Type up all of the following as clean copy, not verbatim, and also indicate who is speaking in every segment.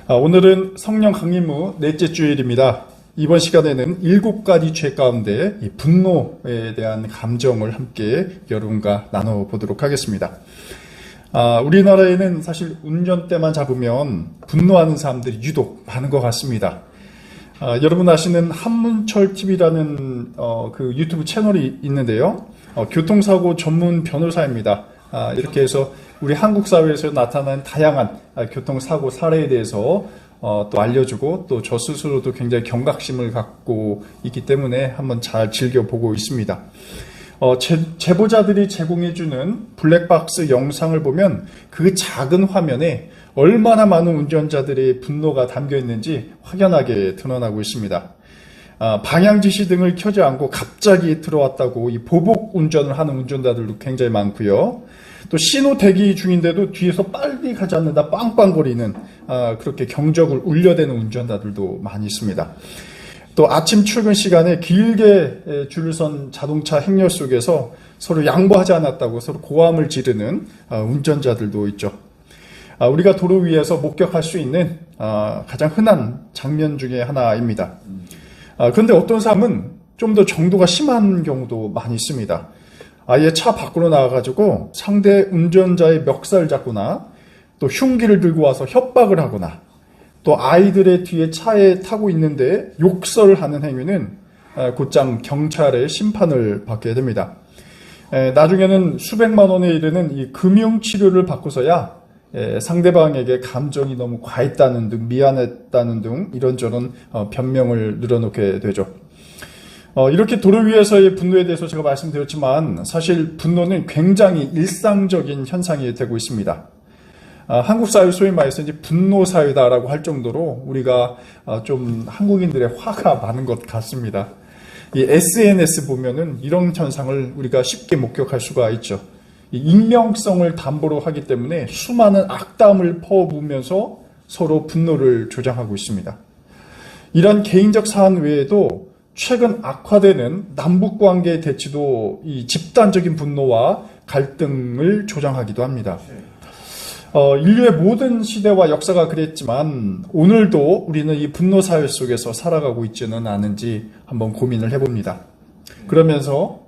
Speaker 1: 오늘은 성령 강림후 넷째 주일입니다. 이번 시간에는 7가지 죄 가운데 이 분노에 대한 감정을 함께 여러분과 나눠보도록 하겠습니다. 우리나라에는 사실 운전대만 잡으면 분노하는 사람들이 유독 많은 것 같습니다. 여러분 아시는 한문철TV라는 그 유튜브 채널이 있는데요. 교통사고 전문 변호사입니다. 이렇게 해서 우리 한국 사회에서 나타난 다양한 교통사고 사례에 대해서 또 알려주고 또 저 스스로도 굉장히 경각심을 갖고 있기 때문에 한번 잘 즐겨보고 있습니다. 제보자들이 제공해주는 블랙박스 영상을 보면 그 작은 화면에 얼마나 많은 운전자들의 분노가 담겨 있는지 확연하게 드러나고 있습니다. 방향지시 등을 켜지 않고 갑자기 들어왔다고 이 보복 운전을 하는 운전자들도 굉장히 많고요. 또 신호 대기 중인데도 뒤에서 빨리 가지 않는다 빵빵거리는 그렇게 경적을 울려대는 운전자들도 많이 있습니다. 또 아침 출근 시간에 길게 줄을 선 자동차 행렬 속에서 서로 양보하지 않았다고 서로 고함을 지르는 운전자들도 있죠. 우리가 도로 위에서 목격할 수 있는 가장 흔한 장면 중에 하나입니다. 그런데 어떤 사람은 좀 더 정도가 심한 경우도 많이 있습니다. 아예 차 밖으로 나와가지고 상대 운전자의 멱살을 잡거나 또 흉기를 들고 와서 협박을 하거나 또 아이들의 뒤에 차에 타고 있는데 욕설을 하는 행위는 곧장 경찰의 심판을 받게 됩니다. 나중에는 수백만 원에 이르는 이 금융치료를 받고서야 상대방에게 감정이 너무 과했다는 등 미안했다는 등 이런저런 변명을 늘어놓게 되죠. 이렇게 도로 위에서의 분노에 대해서 제가 말씀드렸지만 사실 분노는 굉장히 일상적인 현상이 되고 있습니다. 한국 사회 소위 말해서 이제 분노 사회다라고 할 정도로 우리가 좀 한국인들의 화가 많은 것 같습니다. 이 SNS 보면은 이런 현상을 우리가 쉽게 목격할 수가 있죠. 이 익명성을 담보로 하기 때문에 수많은 악담을 퍼부으면서 서로 분노를 조장하고 있습니다. 이런 개인적 사안 외에도 최근 악화되는 남북관계의 대치도 이 집단적인 분노와 갈등을 조장하기도 합니다. 인류의 모든 시대와 역사가 그랬지만 오늘도 우리는 이 분노 사회 속에서 살아가고 있지는 않은지 한번 고민을 해봅니다. 그러면서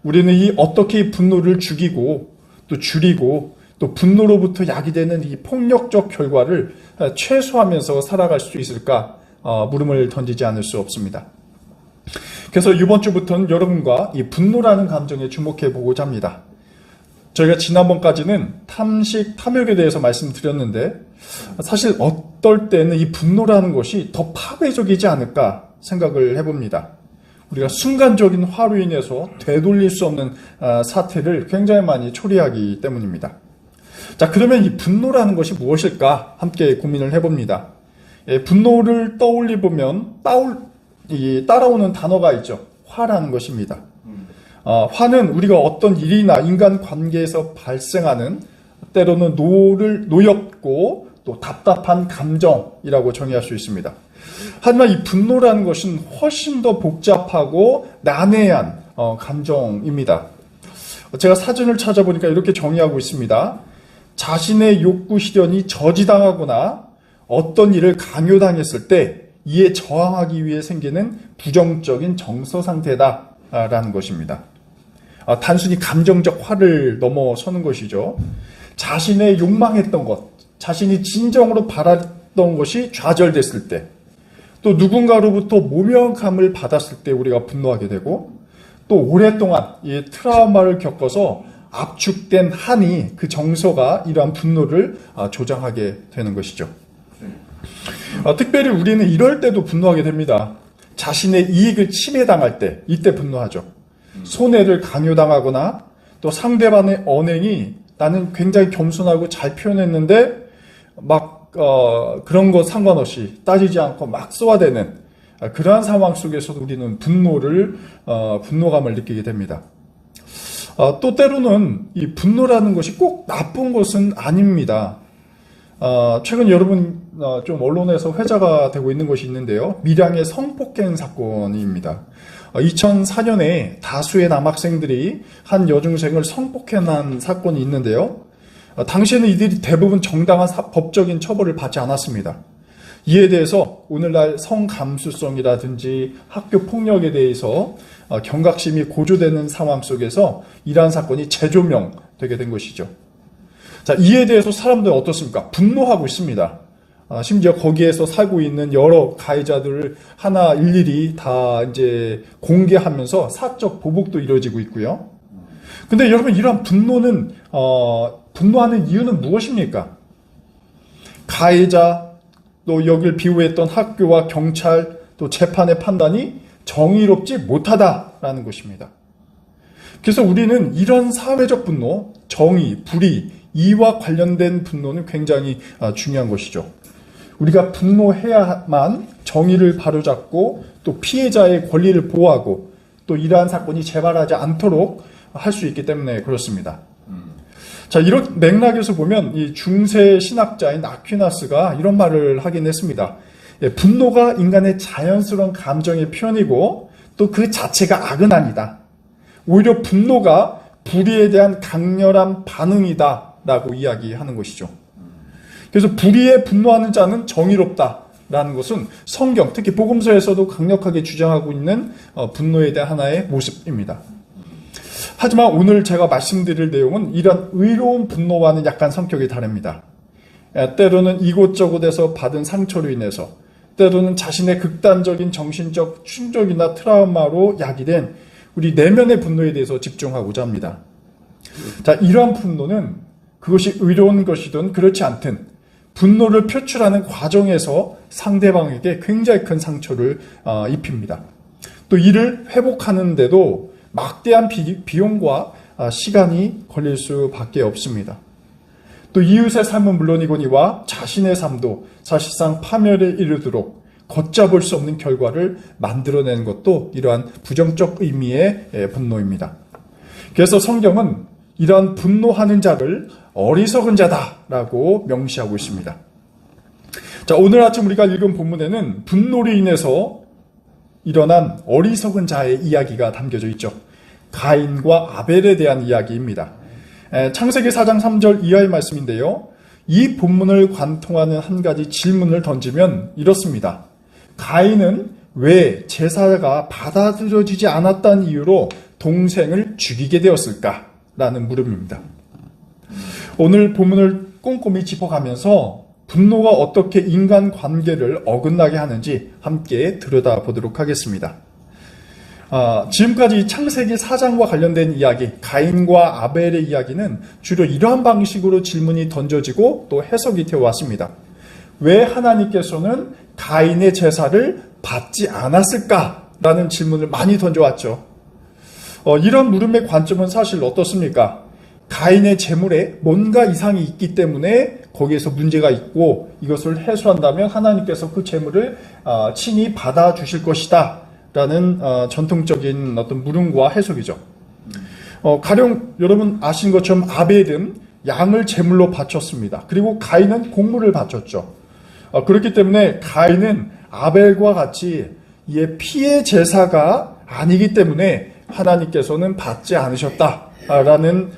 Speaker 1: 우리는 이 어떻게 분노를 죽이고 또 줄이고 또 분노로부터 야기되는 이 폭력적 결과를 최소화하면서 살아갈 수 있을까 물음을 던지지 않을 수 없습니다. 그래서 이번 주부터는 여러분과 이 분노라는 감정에 주목해 보고자 합니다. 저희가 지난번까지는 탐식, 탐욕에 대해서 말씀드렸는데 사실 어떨 때는 이 분노라는 것이 더 파괴적이지 않을까 생각을 해봅니다. 우리가 순간적인 화로 인해서 되돌릴 수 없는 사태를 굉장히 많이 초래하기 때문입니다. 자, 그러면 이 분노라는 것이 무엇일까 함께 고민을 해봅니다. 분노를 떠올리보면 따라오는 단어가 있죠. 화라는 것입니다. 화는 우리가 어떤 일이나 인간관계에서 발생하는 때로는 노엽고 또 답답한 감정이라고 정의할 수 있습니다. 하지만 이 분노라는 것은 훨씬 더 복잡하고 난해한 감정입니다. 제가 사전을 찾아보니까 이렇게 정의하고 있습니다. 자신의 욕구 실현이 저지당하거나 어떤 일을 강요당했을 때 이에 저항하기 위해 생기는 부정적인 정서 상태다라는 것입니다. 단순히 감정적 화를 넘어서는 것이죠. 자신의 욕망했던 것, 자신이 진정으로 바랐던 것이 좌절됐을 때, 또 누군가로부터 모멸감을 받았을 때 우리가 분노하게 되고, 또 오랫동안 이 트라우마를 겪어서 압축된 한이 그 정서가 이러한 분노를 조장하게 되는 것이죠. 특별히 우리는 이럴 때도 분노하게 됩니다. 자신의 이익을 침해당할 때 이때 분노하죠. 손해를 강요당하거나 또 상대방의 언행이 나는 굉장히 겸손하고 잘 표현했는데 막 그런 거 상관없이 따지지 않고 막 쏘아대는 그러한 상황 속에서도 우리는 분노감을 느끼게 됩니다. 또 때로는 이 분노라는 것이 꼭 나쁜 것은 아닙니다. 최근 여러분 좀 언론에서 회자가 되고 있는 것이 있는데요. 밀양의 성폭행 사건입니다. 2004년에 다수의 남학생들이 한 여중생을 성폭행한 사건이 있는데요. 당시에는 이들이 대부분 정당한 법적인 처벌을 받지 않았습니다. 이에 대해서 오늘날 성감수성이라든지 학교 폭력에 대해서 경각심이 고조되는 상황 속에서 이러한 사건이 재조명되게 된 것이죠. 자, 이에 대해서 사람들은 어떻습니까? 분노하고 있습니다. 심지어 거기에서 살고 있는 여러 가해자들을 하나 일일이 다 이제 공개하면서 사적 보복도 이루어지고 있고요. 근데 여러분, 이러한 분노하는 이유는 무엇입니까? 가해자, 또 여길 비호했던 학교와 경찰, 또 재판의 판단이 정의롭지 못하다라는 것입니다. 그래서 우리는 이런 사회적 분노, 정의, 불의, 이와 관련된 분노는 굉장히 중요한 것이죠. 우리가 분노해야만 정의를 바로잡고 또 피해자의 권리를 보호하고 또 이러한 사건이 재발하지 않도록 할 수 있기 때문에 그렇습니다. 자, 이런 맥락에서 보면 이 중세 신학자인 아퀴나스가 이런 말을 하긴 했습니다. 분노가 인간의 자연스러운 감정의 표현이고 또 그 자체가 악은 아니다. 오히려 분노가 불의에 대한 강렬한 반응이다 라고 이야기하는 것이죠. 그래서 불의에 분노하는 자는 정의롭다라는 것은 성경, 특히 복음서에서도 강력하게 주장하고 있는 분노에 대한 하나의 모습입니다. 하지만 오늘 제가 말씀드릴 내용은 이런 의로운 분노와는 약간 성격이 다릅니다. 때로는 이곳저곳에서 받은 상처로 인해서, 때로는 자신의 극단적인 정신적 충격이나 트라우마로 야기된 우리 내면의 분노에 대해서 집중하고자 합니다. 자, 이러한 분노는 그것이 의로운 것이든 그렇지 않든 분노를 표출하는 과정에서 상대방에게 굉장히 큰 상처를 입힙니다. 또 이를 회복하는데도 막대한 비용과 시간이 걸릴 수밖에 없습니다. 또 이웃의 삶은 물론이거니와 자신의 삶도 사실상 파멸에 이르도록 걷잡을 수 없는 결과를 만들어내는 것도 이러한 부정적 의미의 분노입니다. 그래서 성경은 이러한 분노하는 자를 어리석은 자다라고 명시하고 있습니다. 자, 오늘 아침 우리가 읽은 본문에는 분노로 인해서 일어난 어리석은 자의 이야기가 담겨져 있죠. 가인과 아벨에 대한 이야기입니다. 창세기 4장 3절 이하의 말씀인데요. 이 본문을 관통하는 한 가지 질문을 던지면 이렇습니다. 가인은 왜 제사가 받아들여지지 않았다는 이유로 동생을 죽이게 되었을까? 라는 물음입니다. 오늘 본문을 꼼꼼히 짚어가면서 분노가 어떻게 인간 관계를 어긋나게 하는지 함께 들여다보도록 하겠습니다. 지금까지 창세기 4장과 관련된 이야기, 가인과 아벨의 이야기는 주로 이러한 방식으로 질문이 던져지고 또 해석이 되어 왔습니다. 왜 하나님께서는 가인의 제사를 받지 않았을까라는 질문을 많이 던져왔죠. 이런 물음의 관점은 사실 어떻습니까? 가인의 재물에 뭔가 이상이 있기 때문에 거기에서 문제가 있고 이것을 해소한다면 하나님께서 그 재물을 친히 받아주실 것이다 라는 전통적인 어떤 물음과 해석이죠. 가령 여러분 아신 것처럼 아벨은 양을 제물로 바쳤습니다. 그리고 가인은 곡물을 바쳤죠. 그렇기 때문에 가인은 아벨과 같이 이의 피의 제사가 아니기 때문에 하나님께서는 받지 않으셨다라는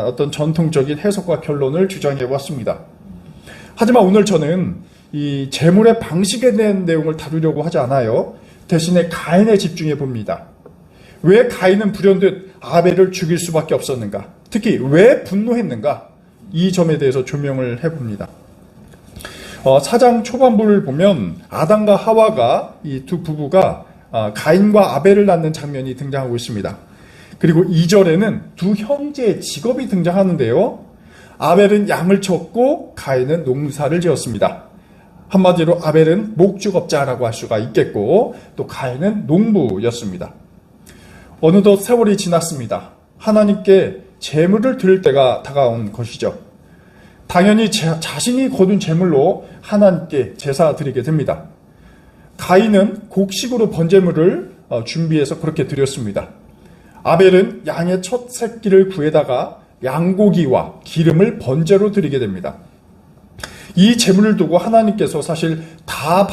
Speaker 1: 어떤 전통적인 해석과 결론을 주장해 왔습니다. 하지만 오늘 저는 이 제물의 방식에 대한 내용을 다루려고 하지 않아요. 대신에 가인에 집중해 봅니다. 왜 가인은 불현듯 아벨을 죽일 수밖에 없었는가? 특히 왜 분노했는가? 이 점에 대해서 조명을 해봅니다. 4장 초반부를 보면 아담과 하와가 이 두 부부가 가인과 아벨을 낳는 장면이 등장하고 있습니다. 그리고 2절에는 두 형제의 직업이 등장하는데요. 아벨은 양을 쳤고 가인은 농사를 지었습니다. 한마디로 아벨은 목축업자라고 할 수가 있겠고 또 가인은 농부였습니다. 어느덧 세월이 지났습니다. 하나님께 제물을 드릴 때가 다가온 것이죠. 당연히 자신이 거둔 제물로 하나님께 제사 드리게 됩니다. 가인은 곡식으로 번제물을 준비해서 그렇게 드렸습니다. 아벨은 양의 첫 새끼를 구해다가 양고기와 기름을 번제로 드리게 됩니다. 이 제물을 두고 하나님께서 사실 다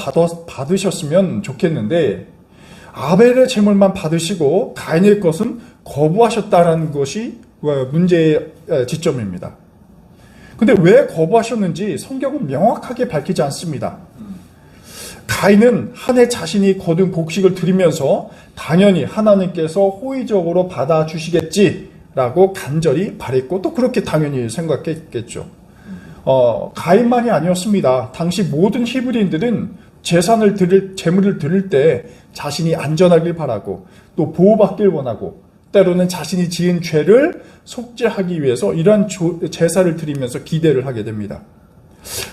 Speaker 1: 받으셨으면 좋겠는데 아벨의 제물만 받으시고 가인의 것은 거부하셨다는 것이 문제의 지점입니다. 근데 왜 거부하셨는지 성경은 명확하게 밝히지 않습니다. 가인은 한 해 자신이 거둔 복식을 드리면서 당연히 하나님께서 호의적으로 받아주시겠지라고 간절히 바랬고 또 그렇게 당연히 생각했겠죠. 가인만이 아니었습니다. 당시 모든 히브리인들은 제물을 드릴 때 자신이 안전하길 바라고 또 보호받길 원하고 때로는 자신이 지은 죄를 속죄하기 위해서 이러한 제사를 드리면서 기대를 하게 됩니다.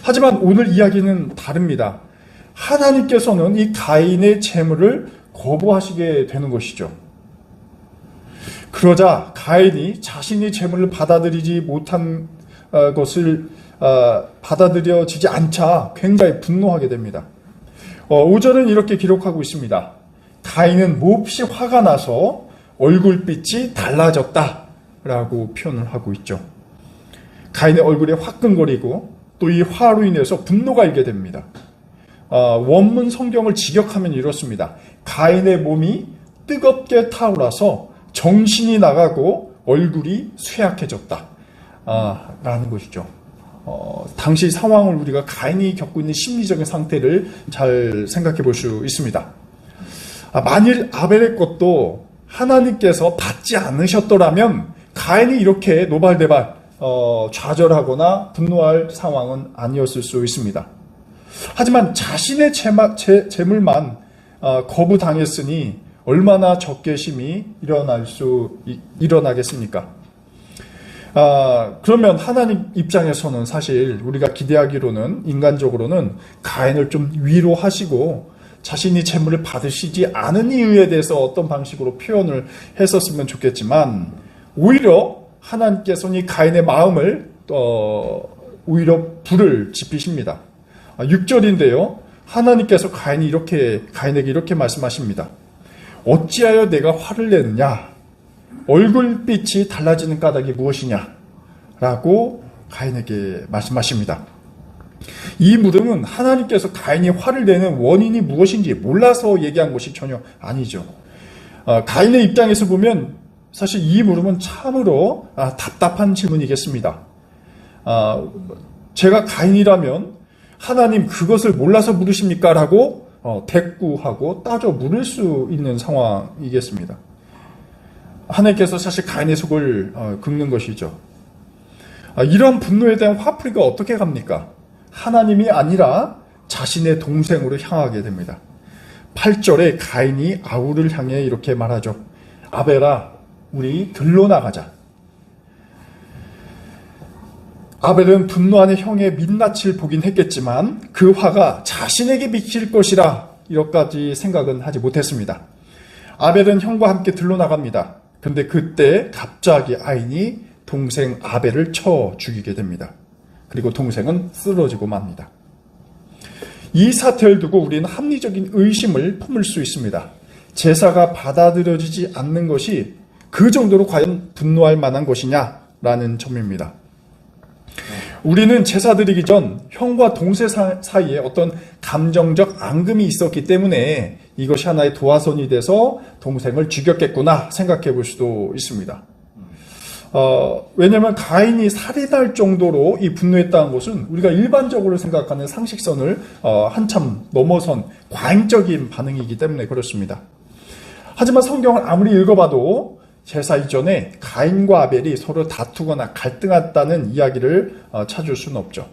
Speaker 1: 하지만 오늘 이야기는 다릅니다. 하나님께서는 이 가인의 제물을 거부하시게 되는 것이죠. 그러자 가인이 자신이 제물을 받아들이지 못한 것을 받아들여지지 않자 굉장히 분노하게 됩니다. 5절은 이렇게 기록하고 있습니다. 가인은 몹시 화가 나서 얼굴빛이 달라졌다라고 표현을 하고 있죠. 가인의 얼굴이 화끈거리고 또 이 화로 인해서 분노가 일게 됩니다. 원문 성경을 직역하면 이렇습니다. 가인의 몸이 뜨겁게 타올라서 정신이 나가고 얼굴이 쇠약해졌다. 라는 것이죠. 당시 상황을 우리가 가인이 겪고 있는 심리적인 상태를 잘 생각해 볼 수 있습니다. 만일 아벨의 것도 하나님께서 받지 않으셨더라면 가인이 이렇게 노발대발 좌절하거나 분노할 상황은 아니었을 수 있습니다. 하지만 자신의 재물만 거부당했으니 얼마나 적개심이 일어나겠습니까? 그러면 하나님 입장에서는 사실 우리가 기대하기로는 인간적으로는 가인을 좀 위로하시고 자신이 재물을 받으시지 않은 이유에 대해서 어떤 방식으로 표현을 했었으면 좋겠지만 오히려 하나님께서는 이 가인의 마음을 오히려 불을 지피십니다. 6절인데요. 하나님께서 가인에게 이렇게 말씀하십니다. 어찌하여 내가 화를 내느냐? 얼굴빛이 달라지는 까닭이 무엇이냐? 라고 가인에게 말씀하십니다. 이 물음은 하나님께서 가인이 화를 내는 원인이 무엇인지 몰라서 얘기한 것이 전혀 아니죠. 가인의 입장에서 보면 사실 이 물음은 참으로 답답한 질문이겠습니다. 제가 가인이라면 하나님 그것을 몰라서 물으십니까? 라고 대꾸하고 따져 물을 수 있는 상황이겠습니다. 하나님께서 사실 가인의 속을 긁는 것이죠. 이런 분노에 대한 화풀이가 어떻게 갑니까? 하나님이 아니라 자신의 동생으로 향하게 됩니다. 8절에 가인이 아우를 향해 이렇게 말하죠. 아벨아, 우리 들로 나가자. 아벨은 분노하는 형의 민낯을 보긴 했겠지만 그 화가 자신에게 미칠 것이라 이렇게까지 생각은 하지 못했습니다. 아벨은 형과 함께 들로 나갑니다. 근데 그때 갑자기 가인이 동생 아벨을 쳐 죽이게 됩니다. 그리고 동생은 쓰러지고 맙니다. 이 사태를 두고 우리는 합리적인 의심을 품을 수 있습니다. 제사가 받아들여지지 않는 것이 그 정도로 과연 분노할 만한 것이냐라는 점입니다. 우리는 제사 드리기 전 형과 동생 사이에 어떤 감정적 앙금이 있었기 때문에 이것이 하나의 도화선이 돼서 동생을 죽였겠구나 생각해 볼 수도 있습니다. 왜냐하면 가인이 살인할 정도로 이 분노했다는 것은 우리가 일반적으로 생각하는 상식선을 한참 넘어선 과잉적인 반응이기 때문에 그렇습니다. 하지만 성경을 아무리 읽어봐도 제사 이전에 가인과 아벨이 서로 다투거나 갈등했다는 이야기를 찾을 수는 없죠.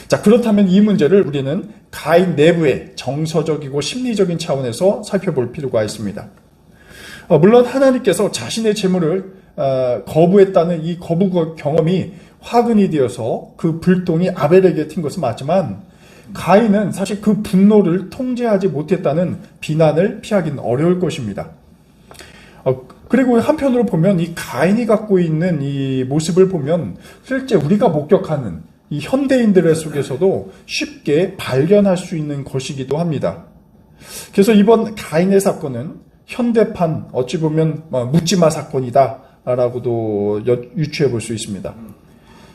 Speaker 1: 자, 그렇다면 이 문제를 우리는 가인 내부의 정서적이고 심리적인 차원에서 살펴볼 필요가 있습니다. 물론 하나님께서 자신의 재물을 거부했다는 이 거부 경험이 화근이 되어서 그 불똥이 아벨에게 튄 것은 맞지만 가인은 사실 그 분노를 통제하지 못했다는 비난을 피하기는 어려울 것입니다. 그리고 한편으로 보면 이 가인이 갖고 있는 이 모습을 보면 실제 우리가 목격하는 이 현대인들의 속에서도 쉽게 발견할 수 있는 것이기도 합니다. 그래서 이번 가인의 사건은 현대판 어찌 보면 묻지마 사건이다 라고도 유추해 볼 수 있습니다.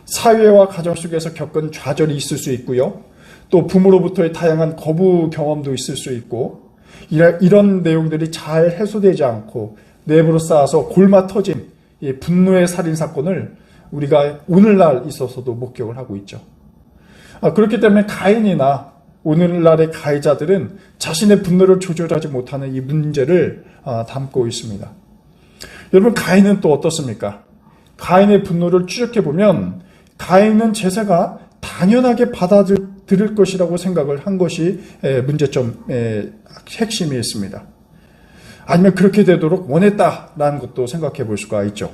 Speaker 1: 사회와 가정 속에서 겪은 좌절이 있을 수 있고요. 또 부모로부터의 다양한 거부 경험도 있을 수 있고 이런 내용들이 잘 해소되지 않고 내부로 쌓아서 골마 터진 이 분노의 살인 사건을 우리가 오늘날 있어서도 목격을 하고 있죠. 그렇기 때문에 가인이나 오늘날의 가해자들은 자신의 분노를 조절하지 못하는 이 문제를 담고 있습니다. 여러분, 가인은 또 어떻습니까? 가인의 분노를 추적해보면 가인은 제사가 당연하게 받아들일 것이라고 생각을 한 것이 문제점의 핵심이 있습니다. 아니면 그렇게 되도록 원했다라는 것도 생각해 볼 수가 있죠.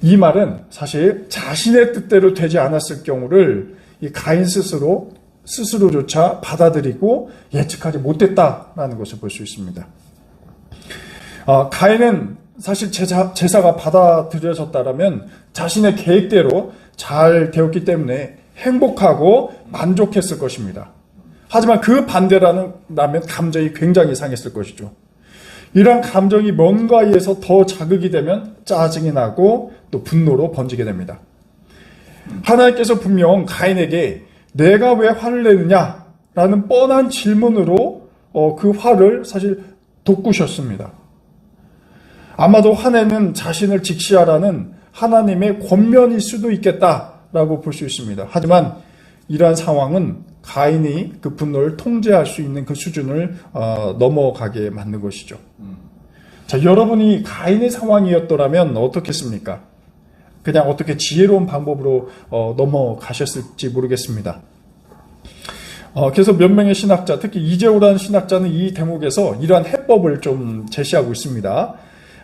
Speaker 1: 이 말은 사실 자신의 뜻대로 되지 않았을 경우를 이 가인 스스로조차 받아들이고 예측하지 못했다라는 것을 볼 수 있습니다. 가인은 사실 제사가 받아들여졌다라면 자신의 계획대로 잘 되었기 때문에 행복하고 만족했을 것입니다. 하지만 그 반대라면 감정이 굉장히 상했을 것이죠. 이러한 감정이 뭔가에 의해서 더 자극이 되면 짜증이 나고 또 분노로 번지게 됩니다. 하나님께서 분명 가인에게 내가 왜 화를 내느냐라는 뻔한 질문으로 그 화를 사실 돋구셨습니다. 아마도 화내는 자신을 직시하라는 하나님의 권면일 수도 있겠다라고 볼 수 있습니다. 하지만 이러한 상황은 가인이 그 분노를 통제할 수 있는 그 수준을 넘어가게 만든 것이죠. 자, 여러분이 가인의 상황이었더라면 어떻겠습니까? 그냥 어떻게 지혜로운 방법으로 넘어가셨을지 모르겠습니다. 그래서 몇 명의 신학자, 특히 이재호라는 신학자는 이 대목에서 이러한 해법을 좀 제시하고 있습니다.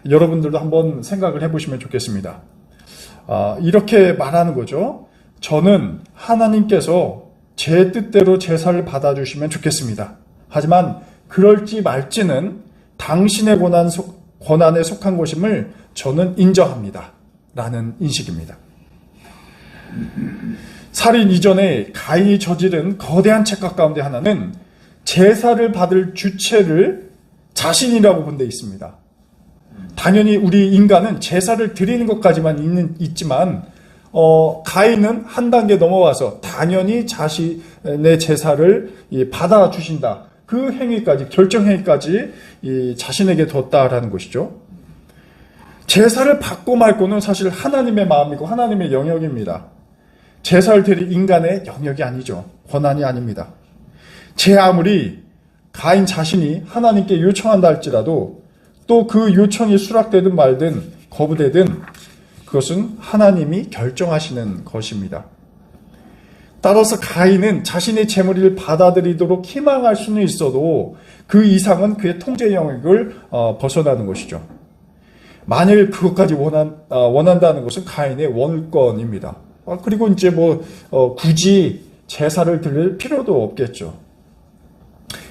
Speaker 1: 여러분들도 한번 생각을 해보시면 좋겠습니다. 이렇게 말하는 거죠. 저는 하나님께서 제 뜻대로 제사를 받아주시면 좋겠습니다. 하지만 그럴지 말지는 당신의 권한에 속한 것임을 저는 인정합니다. 라는 인식입니다. 살인 이전에 가인이 저지른 거대한 착각 가운데 하나는 제사를 받을 주체를 자신이라고 본 데 있습니다. 당연히 우리 인간은 제사를 드리는 것까지만 있지만 가인은 한 단계 넘어와서 당연히 자신의 제사를 받아주신다. 그 행위까지, 결정행위까지 자신에게 뒀다라는 것이죠. 제사를 받고 말고는 사실 하나님의 마음이고 하나님의 영역입니다. 제사를 드릴 인간의 영역이 아니죠. 권한이 아닙니다. 제 아무리 가인 자신이 하나님께 요청한다 할지라도 또 그 요청이 수락되든 말든 거부되든 그것은 하나님이 결정하시는 것입니다. 따라서 가인은 자신의 재물을 받아들이도록 희망할 수는 있어도 그 이상은 그의 통제 영역을 벗어나는 것이죠. 만일 그것까지 원한다는 것은 가인의 원권입니다. 그리고 이제 굳이 제사를 드릴 필요도 없겠죠.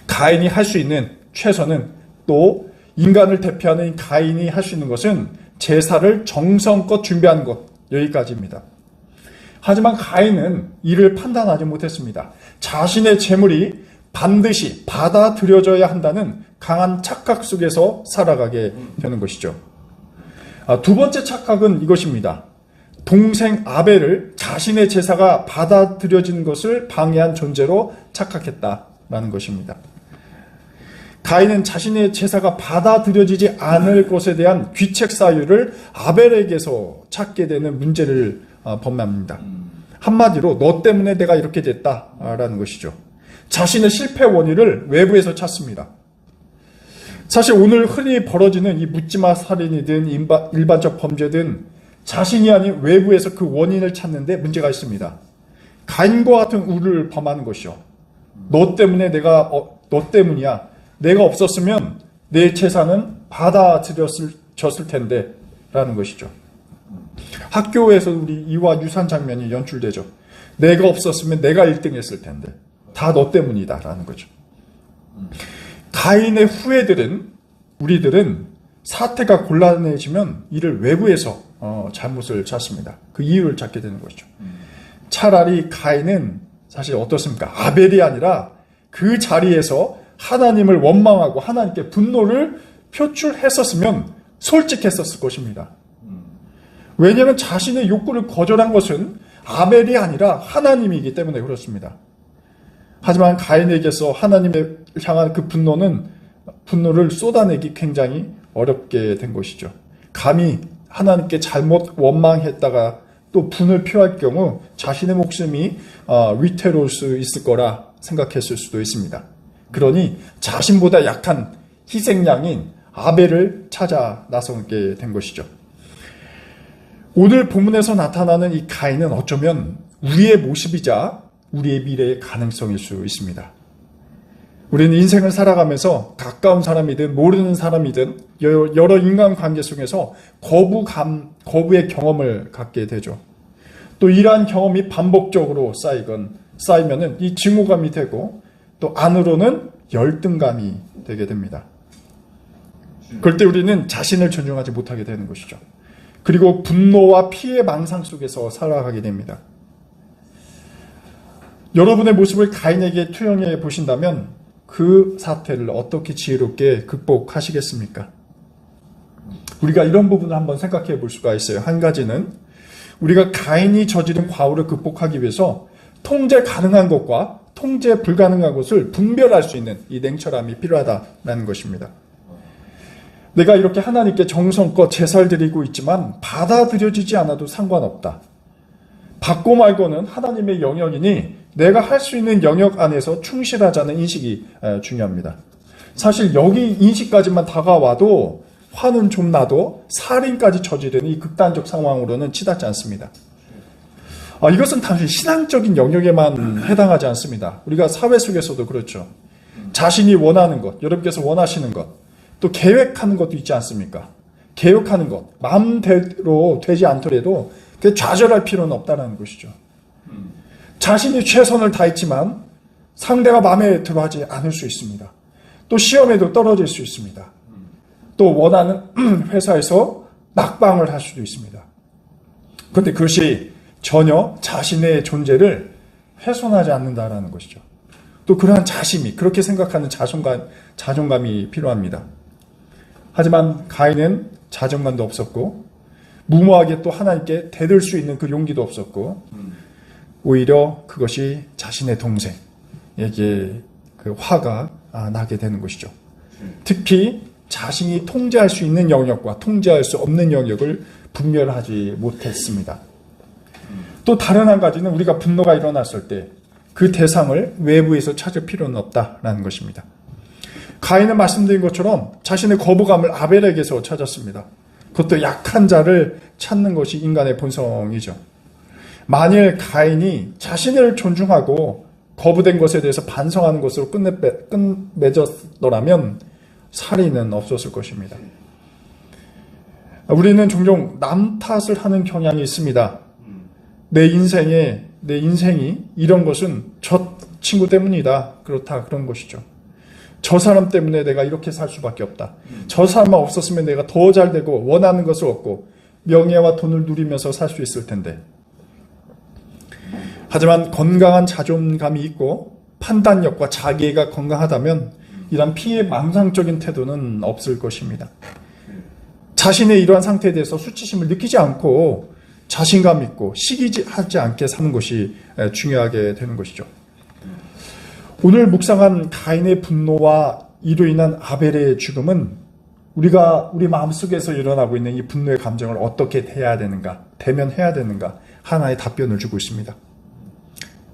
Speaker 1: 가인이 할 수 있는 최선은 또 인간을 대표하는 가인이 할 수 있는 것은 제사를 정성껏 준비하는 것, 여기까지입니다. 하지만 가인은 이를 판단하지 못했습니다. 자신의 재물이 반드시 받아들여져야 한다는 강한 착각 속에서 살아가게 되는 것이죠. 두 번째 착각은 이것입니다. 동생 아벨을 자신의 제사가 받아들여진 것을 방해한 존재로 착각했다라는 것입니다. 가인은 자신의 제사가 받아들여지지 않을 것에 대한 귀책 사유를 아벨에게서 찾게 되는 문제를 범합니다. 한마디로 너 때문에 내가 이렇게 됐다라는 것이죠. 자신의 실패 원인을 외부에서 찾습니다. 사실 오늘 흔히 벌어지는 이 묻지마 살인이든 일반적 범죄든 자신이 아닌 외부에서 그 원인을 찾는데 문제가 있습니다. 가인과 같은 우를 범하는 것이죠. 너 때문이야. 내가 없었으면 내 재산은 받아들여졌을 텐데 라는 것이죠. 학교에서 우리 이와 유사한 장면이 연출되죠. 내가 없었으면 내가 1등 했을 텐데 다 너 때문이다 라는 거죠. 가인의 후예들은 우리들은 사태가 곤란해지면 이를 외부에서 잘못을 찾습니다. 그 이유를 찾게 되는 것이죠. 차라리 가인은 사실 어떻습니까? 아벨이 아니라 그 자리에서 하나님을 원망하고 하나님께 분노를 표출했었으면 솔직했었을 것입니다. 왜냐하면 자신의 욕구를 거절한 것은 아벨이 아니라 하나님이기 때문에 그렇습니다. 하지만 가인에게서 하나님을 향한 그 분노를 쏟아내기 굉장히 어렵게 된 것이죠. 감히 하나님께 잘못 원망했다가 또 분을 표할 경우 자신의 목숨이 위태로울 수 있을 거라 생각했을 수도 있습니다. 그러니 자신보다 약한 희생양인 아벨을 찾아 나서게 된 것이죠. 오늘 본문에서 나타나는 이 가인은 어쩌면 우리의 모습이자 우리의 미래의 가능성일 수 있습니다. 우리는 인생을 살아가면서 가까운 사람이든 모르는 사람이든 여러 인간관계 속에서 거부의 경험을 갖게 되죠. 또 이러한 경험이 반복적으로 쌓이면은 이 증오감이 되고 또 안으로는 열등감이 되게 됩니다. 그럴 때 우리는 자신을 존중하지 못하게 되는 것이죠. 그리고 분노와 피해 망상 속에서 살아가게 됩니다. 여러분의 모습을 가인에게 투영해 보신다면 그 사태를 어떻게 지혜롭게 극복하시겠습니까? 우리가 이런 부분을 한번 생각해 볼 수가 있어요. 한 가지는 우리가 가인이 저지른 과오를 극복하기 위해서 통제 가능한 것과 통제 불가능한 것을 분별할 수 있는 이 냉철함이 필요하다는 것입니다. 내가 이렇게 하나님께 정성껏 제사를 드리고 있지만 받아들여지지 않아도 상관없다. 받고 말고는 하나님의 영역이니 내가 할 수 있는 영역 안에서 충실하자는 인식이 중요합니다. 사실 여기 인식까지만 다가와도 화는 좀 나도 살인까지 저지르는 이 극단적 상황으로는 치닫지 않습니다. 이것은 단순히 신앙적인 영역에만 해당하지 않습니다. 우리가 사회 속에서도 그렇죠. 자신이 원하는 것, 여러분께서 원하시는 것, 또 계획하는 것도 있지 않습니까? 계획하는 것, 마음대로 되지 않더라도 좌절할 필요는 없다는 것이죠. 자신이 최선을 다했지만 상대가 마음에 들어하지 않을 수 있습니다. 또 시험에도 떨어질 수 있습니다. 또 원하는 회사에서 낙방을 할 수도 있습니다. 그런데 그것이 전혀 자신의 존재를 훼손하지 않는다라는 것이죠. 또 그러한 자심이, 그렇게 생각하는 자존감이 필요합니다. 하지만 가인은 자존감도 없었고 무모하게 또 하나님께 대들 수 있는 그 용기도 없었고 오히려 그것이 자신의 동생에게 그 화가 나게 되는 것이죠. 특히 자신이 통제할 수 있는 영역과 통제할 수 없는 영역을 분별하지 못했습니다. 또 다른 한 가지는 우리가 분노가 일어났을 때 그 대상을 외부에서 찾을 필요는 없다라는 것입니다. 가인은 말씀드린 것처럼 자신의 거부감을 아벨에게서 찾았습니다. 그것도 약한 자를 찾는 것이 인간의 본성이죠. 만일 가인이 자신을 존중하고 거부된 것에 대해서 반성하는 것으로 끝맺었더라면 살인은 없었을 것입니다. 우리는 종종 남 탓을 하는 경향이 있습니다. 내 인생이 이런 것은 저 친구 때문이다. 그렇다. 그런 것이죠. 저 사람 때문에 내가 이렇게 살 수밖에 없다. 저 사람만 없었으면 내가 더 잘 되고 원하는 것을 얻고 명예와 돈을 누리면서 살 수 있을 텐데. 하지만 건강한 자존감이 있고 판단력과 자기애가 건강하다면 이런 피해 망상적인 태도는 없을 것입니다. 자신의 이러한 상태에 대해서 수치심을 느끼지 않고 자신감 있고 시기하지 않게 사는 것이 중요하게 되는 것이죠. 오늘 묵상한 가인의 분노와 이로 인한 아벨의 죽음은 우리가 우리 마음속에서 일어나고 있는 이 분노의 감정을 어떻게 대면해야 되는가 하나의 답변을 주고 있습니다.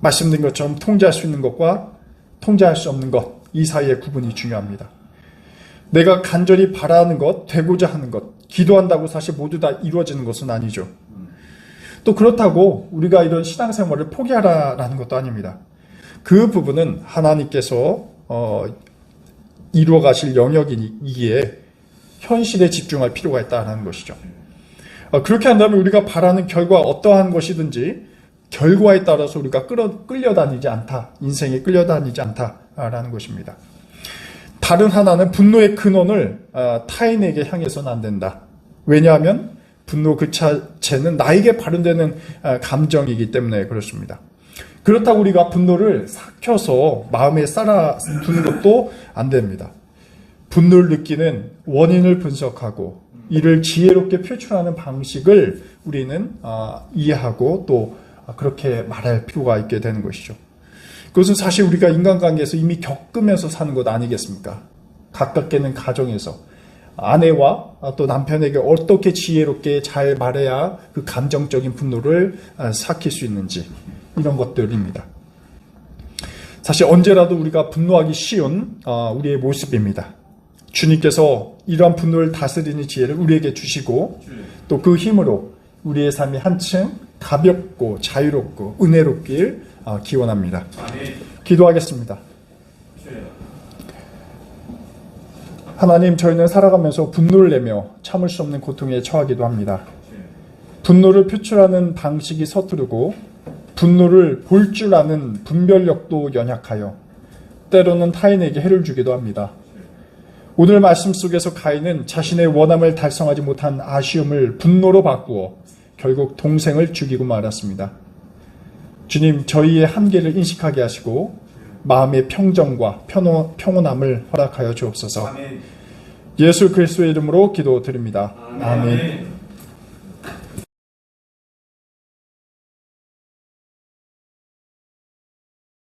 Speaker 1: 말씀드린 것처럼 통제할 수 있는 것과 통제할 수 없는 것, 이 사이의 구분이 중요합니다. 내가 간절히 바라는 것, 되고자 하는 것, 기도한다고 사실 모두 다 이루어지는 것은 아니죠. 또 그렇다고 우리가 이런 신앙생활을 포기하라라는 것도 아닙니다. 그 부분은 하나님께서 이루어 가실 영역이기에 현실에 집중할 필요가 있다는 것이죠. 그렇게 한다면 우리가 바라는 결과 어떠한 것이든지 결과에 따라서 우리가 끌려다니지 않다. 인생에 끌려다니지 않다라는 것입니다. 다른 하나는 분노의 근원을 타인에게 향해서는 안 된다. 왜냐하면 분노 그 자체는 나에게 발현되는 감정이기 때문에 그렇습니다. 그렇다고 우리가 분노를 삭혀서 마음에 쌓아두는 것도 안 됩니다. 분노를 느끼는 원인을 분석하고 이를 지혜롭게 표출하는 방식을 우리는 이해하고 또 그렇게 말할 필요가 있게 되는 것이죠. 그것은 사실 우리가 인간관계에서 이미 겪으면서 사는 것 아니겠습니까? 가깝게는 가정에서 아내와 또 남편에게 어떻게 지혜롭게 잘 말해야 그 감정적인 분노를 삭힐 수 있는지 이런 것들입니다. 사실 언제라도 우리가 분노하기 쉬운 우리의 모습입니다. 주님께서 이러한 분노를 다스리는 지혜를 우리에게 주시고 또 그 힘으로 우리의 삶이 한층 가볍고 자유롭고 은혜롭길 기원합니다. 기도하겠습니다. 하나님, 저희는 살아가면서 분노를 내며 참을 수 없는 고통에 처하기도 합니다. 분노를 표출하는 방식이 서투르고 분노를 볼 줄 아는 분별력도 연약하여 때로는 타인에게 해를 주기도 합니다. 오늘 말씀 속에서 가인은 자신의 원함을 달성하지 못한 아쉬움을 분노로 바꾸어 결국 동생을 죽이고 말았습니다. 주님, 저희의 한계를 인식하게 하시고 마음의 평정과 평온함을 허락하여 주옵소서. 예수 그리스도의 이름으로 기도드립니다. 아멘.